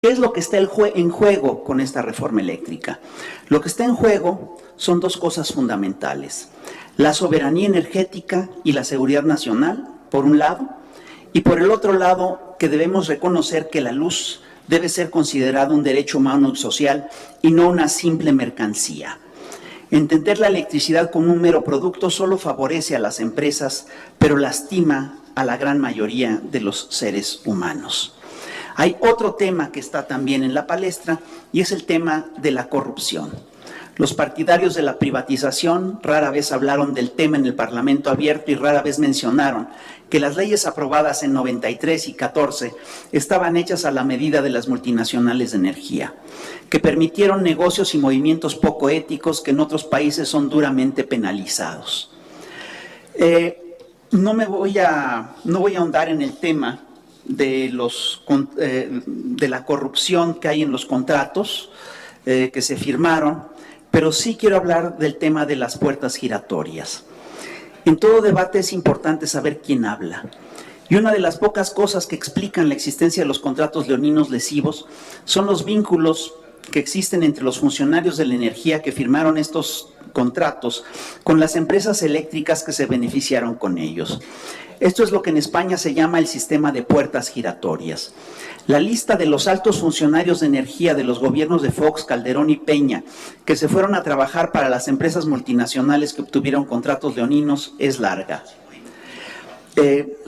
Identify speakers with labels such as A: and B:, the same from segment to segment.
A: ¿Qué es lo que está en juego con esta reforma eléctrica? Lo que está en juego son dos cosas fundamentales: la soberanía energética y la seguridad nacional, por un lado, y por el otro lado, que debemos reconocer que la luz debe ser considerada un derecho humano y social y no una simple mercancía. Entender la electricidad como un mero producto solo favorece a las empresas, pero lastima a la gran mayoría de los seres humanos. Hay otro tema que está también en la palestra y es el tema de la corrupción. Los partidarios de la privatización rara vez hablaron del tema en el Parlamento abierto y rara vez mencionaron que las leyes aprobadas en 93 y 14 estaban hechas a la medida de las multinacionales de energía, que permitieron negocios y movimientos poco éticos que en otros países son duramente penalizados. No voy a ahondar en el tema de la corrupción que hay en los contratos que se firmaron, pero sí quiero hablar del tema de las puertas giratorias. En todo debate es importante saber quién habla. Y una de las pocas cosas que explican la existencia de los contratos leoninos lesivos son los vínculos que existen entre los funcionarios de la energía que firmaron estos contratos con las empresas eléctricas que se beneficiaron con ellos. Esto es lo que en España se llama el sistema de puertas giratorias. La lista de los altos funcionarios de energía de los gobiernos de Fox, Calderón y Peña que se fueron a trabajar para las empresas multinacionales que obtuvieron contratos leoninos es larga.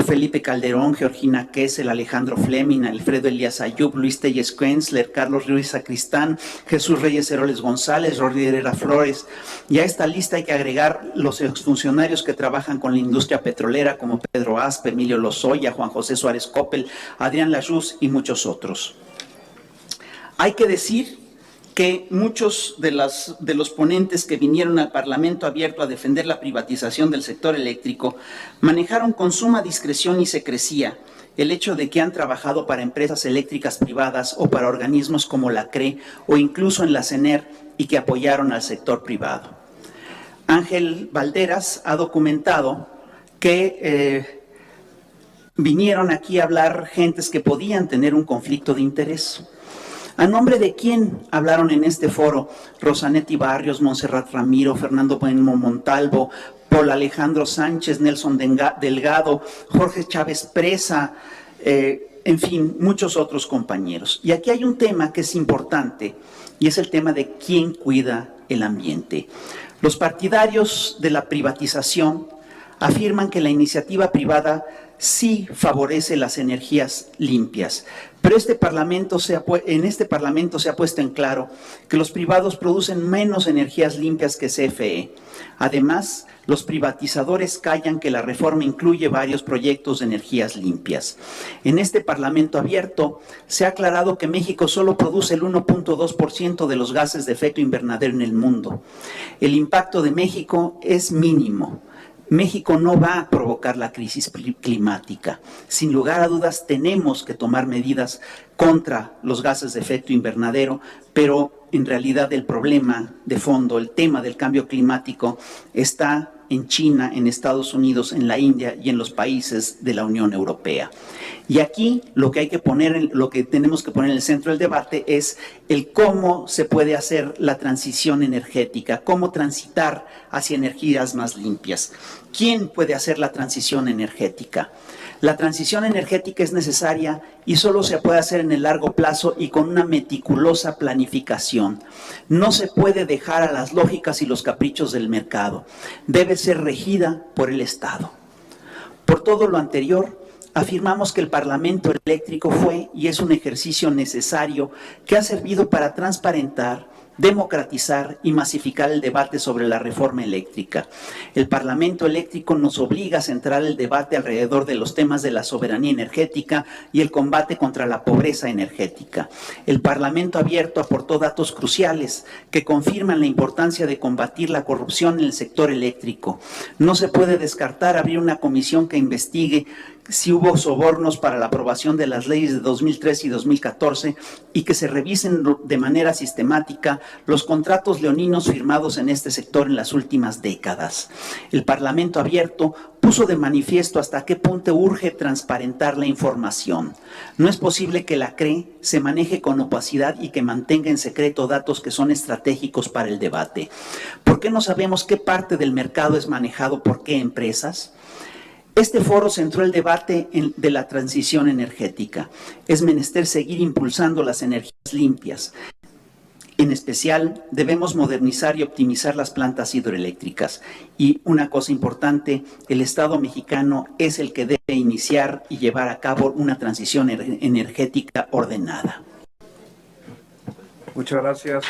A: Felipe Calderón, Georgina Kessel, Alejandro Fleming, Alfredo Elías Ayub, Luis Telles Quenzler, Carlos Ruiz Sacristán, Jesús Reyes Heroles González, Jordi Herrera Flores. Y a esta lista hay que agregar los exfuncionarios que trabajan con la industria petrolera como Pedro Aspe, Emilio Lozoya, Juan José Suárez Coppel, Adrián Lajuz y muchos otros. Hay que decir que muchos de los ponentes que vinieron al Parlamento abierto a defender la privatización del sector eléctrico manejaron con suma discreción y secrecía el hecho de que han trabajado para empresas eléctricas privadas o para organismos como la CRE o incluso en la CENER y que apoyaron al sector privado. Ángel Valderas ha documentado que vinieron aquí a hablar gentes que podían tener un conflicto de interés. ¿A nombre de quién hablaron en este foro Rosanetti Barrios, Montserrat Ramiro, Fernando Bueno Montalvo, Paul Alejandro Sánchez, Nelson Delgado, Jorge Chávez Presa, en fin, muchos otros compañeros? Y aquí hay un tema que es importante y es el tema de quién cuida el ambiente. Los partidarios de la privatización afirman que la iniciativa privada sí favorece las energías limpias, pero en este Parlamento se ha puesto en claro que los privados producen menos energías limpias que CFE. Además, los privatizadores callan que la reforma incluye varios proyectos de energías limpias. En este Parlamento abierto se ha aclarado que México solo produce el 1.2% de los gases de efecto invernadero en el mundo. El impacto de México es mínimo. México no va a provocar la crisis climática. Sin lugar a dudas, tenemos que tomar medidas contra los gases de efecto invernadero, pero en realidad el problema de fondo, el tema del cambio climático, está en China, en Estados Unidos, en la India y en los países de la Unión Europea. Y aquí lo que tenemos que poner en el centro del debate es el cómo se puede hacer la transición energética, cómo transitar hacia energías más limpias. ¿Quién puede hacer la transición energética? La transición energética es necesaria y solo se puede hacer en el largo plazo y con una meticulosa planificación. No se puede dejar a las lógicas y los caprichos del mercado. Debe ser regida por el Estado. Por todo lo anterior, afirmamos que el Parlamento eléctrico fue y es un ejercicio necesario que ha servido para transparentar, democratizar y masificar el debate sobre la reforma eléctrica. El Parlamento eléctrico nos obliga a centrar el debate alrededor de los temas de la soberanía energética y el combate contra la pobreza energética. El Parlamento abierto aportó datos cruciales que confirman la importancia de combatir la corrupción en el sector eléctrico. No se puede descartar abrir una comisión que investigue si hubo sobornos para la aprobación de las leyes de 2013 y 2014 y que se revisen de manera sistemática los contratos leoninos firmados en este sector en las últimas décadas. El Parlamento abierto puso de manifiesto hasta qué punto urge transparentar la información. No es posible que la CRE se maneje con opacidad y que mantenga en secreto datos que son estratégicos para el debate. ¿Por qué no sabemos qué parte del mercado es manejado por qué empresas? Este foro centró el debate de la transición energética. Es menester seguir impulsando las energías limpias. En especial, debemos modernizar y optimizar las plantas hidroeléctricas. Y una cosa importante, el Estado mexicano es el que debe iniciar y llevar a cabo una transición energética ordenada.
B: Muchas gracias.